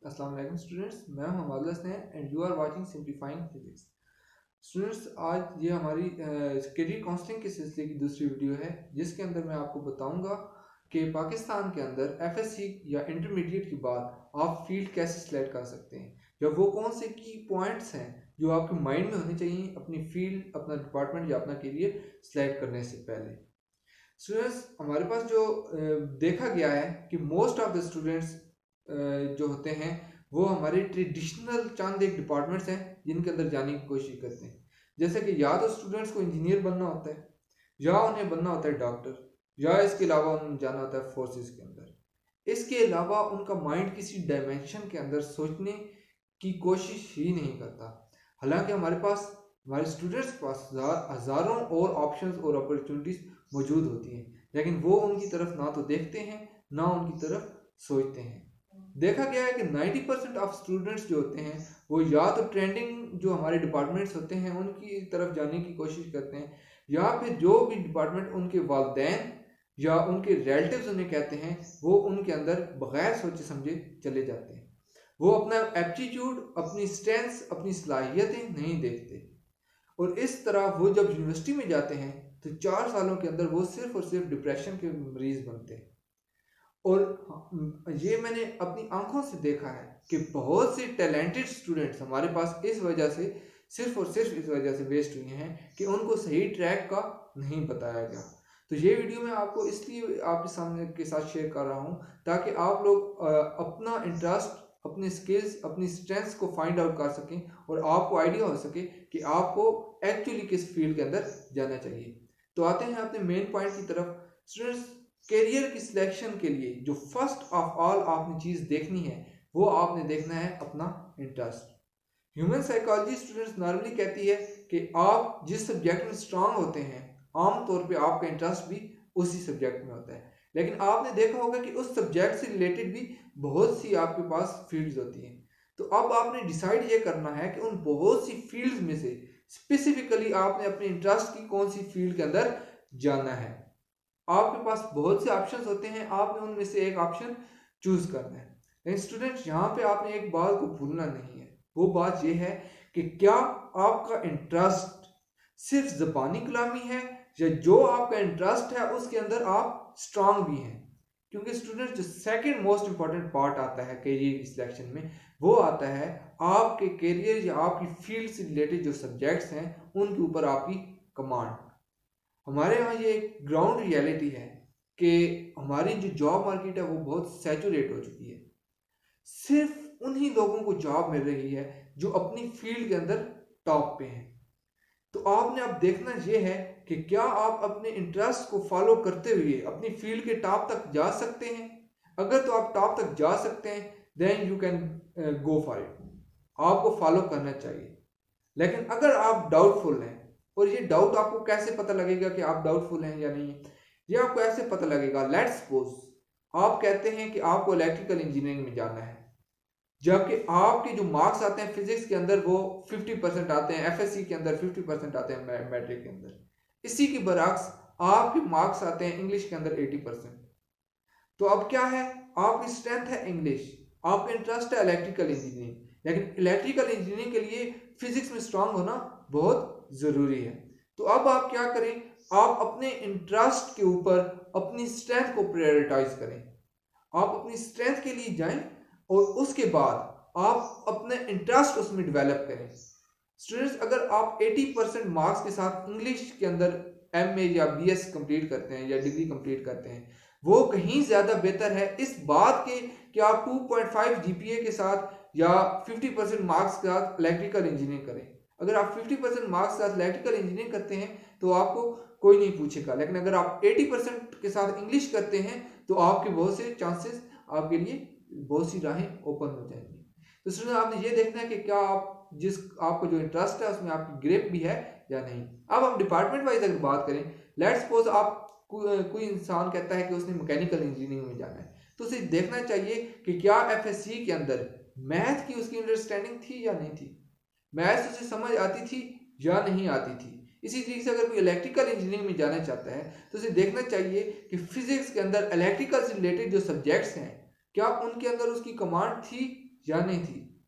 अस्सलाम वालेकुम स्टूडेंट्स, मैं हूं Hammad Hasnain and you are watching simplifying physics. Students, आज ये हमारी करियर काउंसलिंग के सिलसिले की दूसरी वीडियो है, जिसके अंदर मैं आपको बताऊंगा कि पाकिस्तान के अंदर एफएससी या इंटरमीडिएट के बाद आप फील्ड कैसे सेलेक्ट कर सकते हैं, या वो कौन से की पॉइंट्स हैं जो आपके माइंड में होने चाहिए अपनी फील्ड, अपना डिपार्टमेंट या अपना करियर सेलेक्ट करने से पहले। स्टूडेंट्स, हमारे पास जो देखा गया है कि मोस्ट ऑफ द स्टूडेंट्स जो होते हैं वो हमारे ट्रेडिशनल चंद एक डिपार्टमेंट्स हैं जिनके अंदर जाने की कोशिश करते हैं। जैसे कि या तो स्टूडेंट्स को इंजीनियर बनना होता है, या उन्हें बनना होता है डॉक्टर, या इसके अलावा उन्हें जाना होता है फोर्सेस के अंदर। इसके अलावा उनका माइंड किसी डायमेंशन के अंदर सोचने की कोशिश ही नहीं करता। हालांकि हमारे स्टूडेंट्स के पास हज़ारों और ऑप्शंस और अपॉर्चुनिटीज़ मौजूद होती हैं, लेकिन वो उनकी तरफ ना तो देखते हैं ना उनकी तरफ सोचते हैं। देखा गया है कि 90% ऑफ स्टूडेंट्स जो होते हैं वो या तो ट्रेंडिंग जो हमारे डिपार्टमेंट्स होते हैं उनकी तरफ जाने की कोशिश करते हैं, या फिर जो भी डिपार्टमेंट उनके वालिदैन या उनके रिलेटिव्स उन्हें कहते हैं वो उनके अंदर बगैर सोचे समझे चले जाते हैं। वो अपना एप्टीट्यूड, अपनी स्ट्रेंथ्स, अपनी सलाहियतें नहीं देखते, और इस तरह वो जब यूनिवर्सिटी में जाते हैं तो 4 सालों के अंदर वो सिर्फ और सिर्फ डिप्रेशन के मरीज बनते हैं। और ये मैंने अपनी आंखों से देखा है कि बहुत से टैलेंटेड स्टूडेंट्स हमारे पास इस वजह से, सिर्फ और सिर्फ इस वजह से वेस्ट हुए हैं कि उनको सही ट्रैक का नहीं बताया गया। तो ये वीडियो मैं आपको इसलिए आपके सामने के साथ शेयर कर रहा हूँ ताकि आप लोग अपना इंटरेस्ट, अपने स्किल्स, अपनी स्ट्रेंथ्स को फाइंड आउट कर सकें और आपको आइडिया हो सके कि आपको एक्चुअली किस फील्ड के अंदर जाना चाहिए। तो आते हैं अपने मेन पॉइंट की तरफ। स्टूडेंट्स, करियर की सिलेक्शन के लिए जो फर्स्ट ऑफ ऑल आपने चीज़ देखनी है वो आपने देखना है अपना interest. Human psychology students normally कहती है कि आप जिस सब्जेक्ट में स्ट्रांग होते हैं आमतौर पे आपका इंटरेस्ट भी उसी सब्जेक्ट में होता है, लेकिन आपने देखा होगा कि उस सब्जेक्ट से रिलेटेड भी बहुत सी आपके पास फील्ड्स होती हैं। तो अब आपने डिसाइड ये करना है कि उन बहुत सी फील्ड्स में से स्पेसिफिकली आपने अपने इंटरेस्ट की कौन सी फील्ड के अंदर जाना है। आपके पास बहुत से ऑप्शंस होते हैं, आपने उनमें से एक ऑप्शन चूज करना है। लेकिन स्टूडेंट्स, यहाँ पे आपने एक बात को भूलना नहीं है। वो बात ये है कि क्या आपका इंटरेस्ट सिर्फ ज़बानी कलामी है, या जो आपका इंटरेस्ट है उसके अंदर आप स्ट्रांग भी हैं। क्योंकि स्टूडेंट्स, जो सेकंड मोस्ट इंपॉर्टेंट पार्ट आता है करियर सिलेक्शन में, वो आता है आपके करियर या आपकी फील्ड से रिलेटेड जो सब्जेक्ट्स हैं उनके ऊपर आपकी कमांड। हमारे यहाँ ये एक ग्राउंड रियलिटी है कि हमारी जो जॉब मार्केट है वो बहुत सैचुरेट हो चुकी है। सिर्फ उन्हीं लोगों को जॉब मिल रही है जो अपनी फील्ड के अंदर टॉप पे हैं। तो आपने अब देखना ये है कि क्या आप अपने इंटरेस्ट को फॉलो करते हुए अपनी फील्ड के टॉप तक जा सकते हैं। अगर तो आप टॉप तक जा सकते हैं then you can go for it, आपको फॉलो करना चाहिए। लेकिन अगर आप डाउटफुल हैं, और ये डाउट आपको कैसे पता लगेगा कि आप डाउटफुल हैं या नहीं, ये आपको ऐसे पता लगेगा। लेट्स सपोज आप कहते हैं कि आपको इलेक्ट्रिकल इंजीनियरिंग में जाना है, जबकि आपके जो मार्क्स आते हैं फिजिक्स के अंदर वो 50% आते हैं, एफएससी के अंदर 50% आते हैं, मैट्रिक के अंदर। इसी के बरक्स आपके मार्क्स आते हैं इंग्लिश के अंदर 80%। तो अब क्या है, आपकी स्ट्रेंथ है इंग्लिश, आपका इंटरेस्ट है इलेक्ट्रिकल इंजीनियरिंग, लेकिन इलेक्ट्रिकल इंजीनियरिंग के लिए फिजिक्स में स्ट्रांग होना बहुत ज़रूरी है। तो अब आप क्या करें, आप अपने इंटरेस्ट के ऊपर अपनी स्ट्रेंथ को प्रायोरिटाइज करें। आप अपनी स्ट्रेंथ के लिए जाएं और उसके बाद आप अपने इंटरेस्ट उसमें डेवलप करें। स्टूडेंट्स, अगर आप 80% मार्क्स के साथ इंग्लिश के अंदर एमए या बीएस कंप्लीट करते हैं या डिग्री कंप्लीट करते हैं, वो कहीं ज़्यादा बेहतर है इस बात के कि आप 2.5 जीपीए के साथ या 50% मार्क्स के साथ इलेक्ट्रिकल इंजीनियरिंग करें। अगर आप 50% मार्क्स के साथ इलेक्ट्रिकल इंजीनियरिंग करते हैं तो आपको कोई नहीं पूछेगा, लेकिन अगर आप 80% के साथ इंग्लिश करते हैं तो आपके बहुत से चांसेस, आपके लिए बहुत सी राहें ओपन हो जाएंगी। तो स्टूडेंट, आपने ये देखना है कि क्या आप आपको जो इंटरेस्ट है उसमें आपकी ग्रिप भी है या नहीं। अब हम डिपार्टमेंट वाइज अगर बात करें, लेट्स सपोज आप कोई इंसान कहता है कि उसने मैकेनिकल इंजीनियरिंग में जाना है, तो उसे देखना चाहिए कि क्या एफएससी के अंदर मैथ की उसकी अंडरस्टैंडिंग थी या नहीं थी, मैथ्स उसे समझ आती थी या नहीं आती थी। इसी तरीके से अगर कोई इलेक्ट्रिकल इंजीनियरिंग में जाना चाहता है तो उसे देखना चाहिए कि फिजिक्स के अंदर इलेक्ट्रिकल से रिलेटेड जो सब्जेक्ट्स हैं क्या उनके अंदर उसकी कमांड थी या नहीं थी।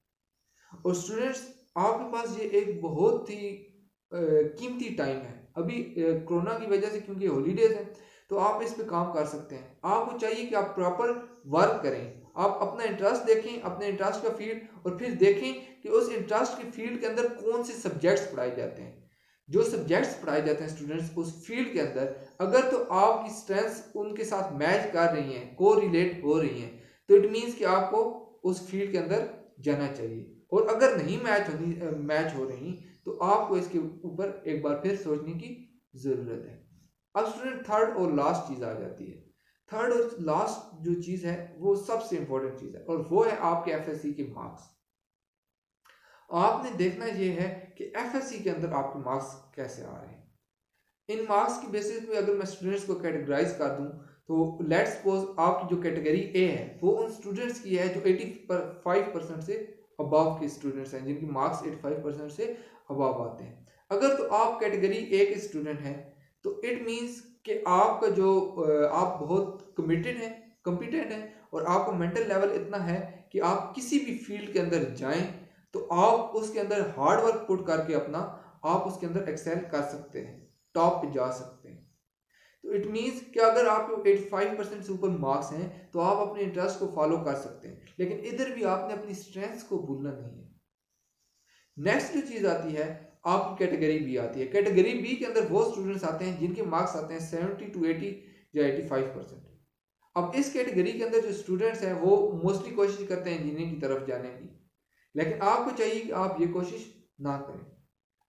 और स्टूडेंट्स, आपके पास ये एक बहुत ही कीमती टाइम है अभी कोरोना की वजह से, क्योंकि हॉलीडेज हैं, तो आप इस पे काम कर सकते हैं। आपको चाहिए कि आप प्रॉपर वर्क करें, आप अपना इंटरेस्ट देखें, अपने इंटरेस्ट का फील्ड, और फिर देखें कि उस इंटरेस्ट के फील्ड के अंदर कौन से सब्जेक्ट्स पढ़ाए जाते हैं। जो सब्जेक्ट्स पढ़ाए जाते हैं स्टूडेंट्स उस फील्ड के अंदर, अगर तो आपकी स्ट्रेंथ्स उनके साथ मैच कर रही हैं, को रिलेट हो रही हैं, तो इट मीन्स कि आपको उस फील्ड के अंदर जाना चाहिए। और अगर नहीं मैच हो रही, तो आपको इसके ऊपर एक बार फिर सोचने की ज़रूरत है। अब स्टूडेंट, थर्ड और लास्ट चीज़ आ जाती है। थर्ड और लास्ट जो चीज़ है वो सबसे इंपॉर्टेंट चीज़ है, और वो है आपके एफएससी के मार्क्स। आपने देखना ये है कि एफएससी के अंदर आपके मार्क्स कैसे आ रहे हैं। इन मार्क्स की बेसिस पे अगर मैं स्टूडेंट्स को कैटेगराइज कर दूं, तो लेट्स सपोज आपकी जो कैटेगरी ए है वो उन स्टूडेंट्स की है जो 85% से अबव के स्टूडेंट्स हैं, जिनकी मार्क्स 85% से अबव आते हैं। अगर तो आप कैटेगरी ए के स्टूडेंट हैं, तो इट मीन्स कि आपका जो आप बहुत कमिटेड हैं, कॉम्पिटेंट हैं, और आपका मेंटल लेवल इतना है कि आप किसी भी फील्ड के अंदर जाएं तो आप उसके अंदर हार्ड वर्क पुट करके अपना आप उसके अंदर एक्सेल कर सकते हैं, टॉप पे जा सकते हैं। तो इट मीन्स कि अगर आपके 85% से ऊपर मार्क्स हैं तो आप अपने इंटरेस्ट को फॉलो कर सकते हैं, लेकिन इधर भी आपने अपनी स्ट्रेंथ्स को भूलना नहीं है। नेक्स्ट जो चीज़ आती है, आपकी कैटेगरी बी आती है। कैटेगरी बी के अंदर वो स्टूडेंट्स आते हैं जिनके मार्क्स आते हैं 70 to 80 या 85%। अब इस कैटेगरी के अंदर जो स्टूडेंट्स हैं वो मोस्टली कोशिश करते हैं इंजीनियरिंग की तरफ जाने की, लेकिन आपको चाहिए कि आप ये कोशिश ना करें।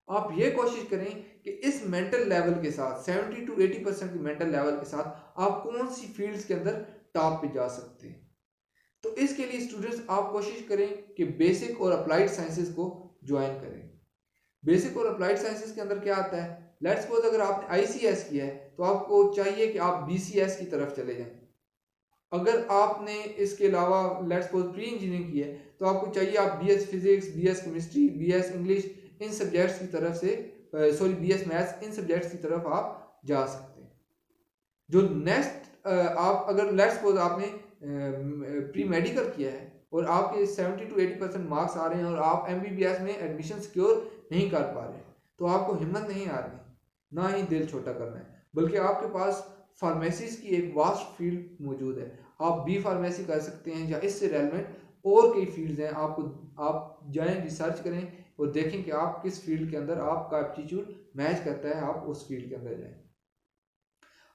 आप ये कोशिश करें कि इस मेंटल लेवल के साथ 70 to 80% की मेंटल लेवल के साथ आप कौन सी फील्ड्स के अंदर टॉप पे जा सकते हैं। तो इसके लिए स्टूडेंट्स आप कोशिश करें कि बेसिक और अप्लाइड साइंसेस को ज्वाइन करें। बेसिक और अप्लाइड साइंसेस के अंदर क्या आता है, लेट्स सपोज अगर आपने आईसीएस किया है तो आपको चाहिए कि आप बीसीएस की तरफ चले जाएं। अगर आपने इसके अलावा लेट्स सपोज प्री इंजीनियरिंग की है तो आपको चाहिए आप BS physics, BS chemistry, BS English इन सब्जेक्ट्स की तरफ से बीएस मैथ्स इन सब्जेक्ट्स की तरफ आप जा सकते हैं। जो नेक्स्ट आप अगर लेट्स सपोज आपने प्री मेडिकल किया है और आपके 70 to 80% मार्क्स आ रहे हैं और आप एमबीबीएस में एडमिशन सिक्योर नहीं कर पा रहे, तो आपको हिम्मत नहीं आ रही, ना ही दिल छोटा करना है, बल्कि आपके पास फार्मेसीज की एक वास्ट फील्ड मौजूद है। आप बी फार्मेसी कर सकते हैं, या इससे रेलेवेंट और कई फील्ड्स हैं। आप जाएं, रिसर्च करें और देखें कि आप किस फील्ड के अंदर आपका एप्टीट्यूड मैच करता है, आप उस फील्ड के अंदर जाएं।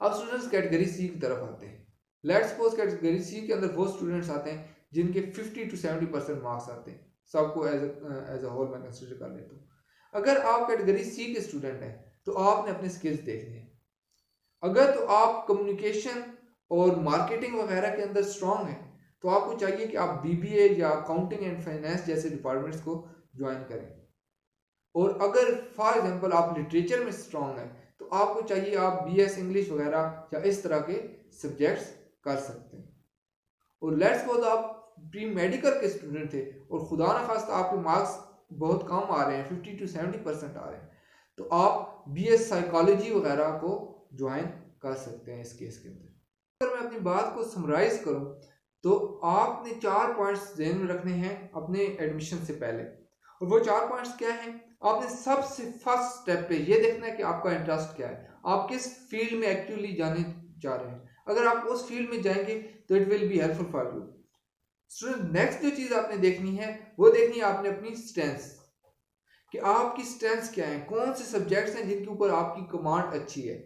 अब स्टूडेंट्स कैटेगरी सी की तरफ आते हैं। लेट्स सपोज कैटेगरी सी के अंदर वो स्टूडेंट्स आते हैं जिनके 50 to 70% मार्क्स आते हैं। सबको एज अ होल मैं कंसिडर कर लेता हूँ। अगर आप कैटेगरी सी के स्टूडेंट हैं तो आपने अपने स्किल्स देखने हैं। अगर तो आप कम्युनिकेशन और मार्केटिंग वगैरह के अंदर स्ट्रांग हैं तो आपको चाहिए कि आप बीबीए या अकाउंटिंग एंड फाइनेंस जैसे डिपार्टमेंट्स को ज्वाइन करें। और अगर फॉर एग्जांपल आप लिटरेचर में स्ट्रांग हैं तो आपको चाहिए आप बीएस इंग्लिश वगैरह या इस तरह के सब्जेक्ट्स कर सकते हैं। और लेट्स सपोज आप प्री मेडिकल के स्टूडेंट थे और खुदा न खास्ता आपके मार्क्स बहुत कम आ रहे हैं, 50 to 70% आ रहे हैं, तो आप बीएस साइकोलॉजी वगैरह को ज्वाइन कर सकते हैं इस केस के अंदर। अगर मैं अपनी बात को समराइज करूं तो आपने 4 पॉइंट्स ध्यान में रखने हैं अपने एडमिशन से पहले, और वो 4 पॉइंट्स क्या हैं। आपने सबसे फर्स्ट स्टेप पे ये देखना है कि आपका इंटरेस्ट क्या है, आप किस फील्ड में एक्चुअली जाने जा रहे हैं। अगर आप उस फील्ड में जाएंगे तो it will be helpful for you. Student, next जो चीज आपने देखनी है वो देखनी है आपने अपनी स्ट्रेंथ्स, कि आपकी स्ट्रेंथ्स क्या है, कौन से सब्जेक्ट्स हैं जिनके ऊपर आपकी कमांड अच्छी है।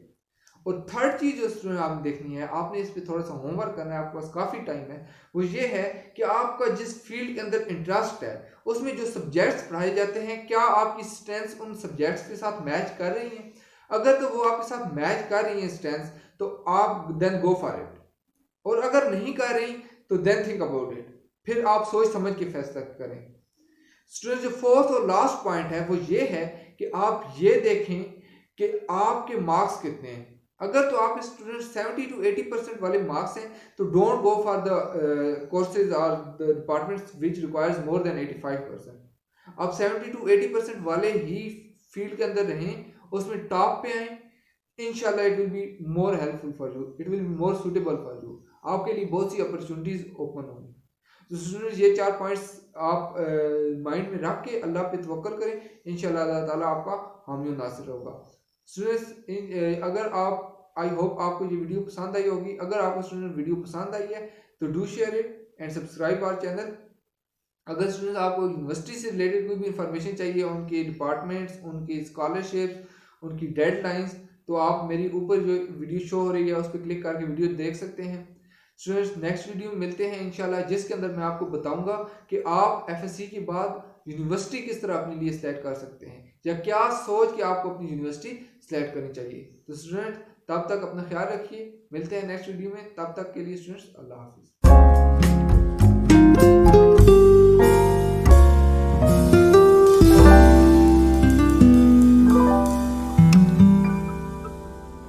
और थर्ड चीज जो स्टूडेंट आपने देखनी है, आपने इस पे थोड़ा सा होमवर्क करना है, आपके पास काफी टाइम है, वो ये है कि आपका जिस फील्ड के अंदर इंटरेस्ट है उसमें जो सब्जेक्ट्स पढ़ाए जाते हैं, क्या आपकी स्ट्रेंथ्स उन सब्जेक्ट्स के साथ मैच कर रही हैं। अगर तो वो आपके साथ मैच कर रही हैं स्ट्रेंथ्स, तो आप देन गो फॉर इट। और अगर नहीं कर रही तो देन थिंक अबाउट इट, फिर आप सोच समझ के फैसला करें। स्टूडेंट, जो फोर्थ और लास्ट पॉइंट है वो ये है कि आप ये देखें कि आपके मार्क्स कितने हैं। अगर तो आपके स्टूडेंट 70 to 80% वाले मार्क्स हैं तो don't go for the courses और the departments which requires more than 85%। आप 70 to 80% वाले ही फील्ड के अंदर रहें, उसमें टॉप पे आए, इंशाल्लाह it will be more helpful for you, it will be more suitable for you. आपके लिए बहुत सी अपॉर्चुनिटीज ओपन होंगी। तो स्टूडेंट्स ये 4 पॉइंट्स आप माइंड में रख के अल्लाह पे तवक्कल करें, इंशाल्लाह अल्लाह ताला आपका हामी और नासिर होगा। स्टूडेंट्स अगर आप आई होप आपको ये वीडियो पसंद आई होगी। अगर आपको स्टूडेंट वीडियो पसंद आई है तो do share it and subscribe our channel. अगर स्टूडेंट आपको यूनिवर्सिटी से रिलेटेड कोई भी इंफॉर्मेशन चाहिए, उनके डिपार्टमेंट्स, उनकी स्कॉलरशिप, उनकी डेडलाइंस, तो आप मेरी ऊपर जो वीडियो शो हो रही है उस पर क्लिक करके वीडियो देख सकते हैं। स्टूडेंट्स नेक्स्ट वीडियो में मिलते हैं इंशाल्लाह, जिसके अंदर मैं आपको बताऊंगा कि आप एफएससी के बाद यूनिवर्सिटी किस तरह अपने लिए सिलेक्ट कर सकते हैं, या क्या सोच के आपको अपनी यूनिवर्सिटी सिलेक्ट करनी चाहिए। तो स्टूडेंट तब तक अपना ख्याल रखिए, मिलते हैं नेक्स्ट वीडियो में। तब तक के लिए स्टूडेंट्स अल्लाह हाफिज़।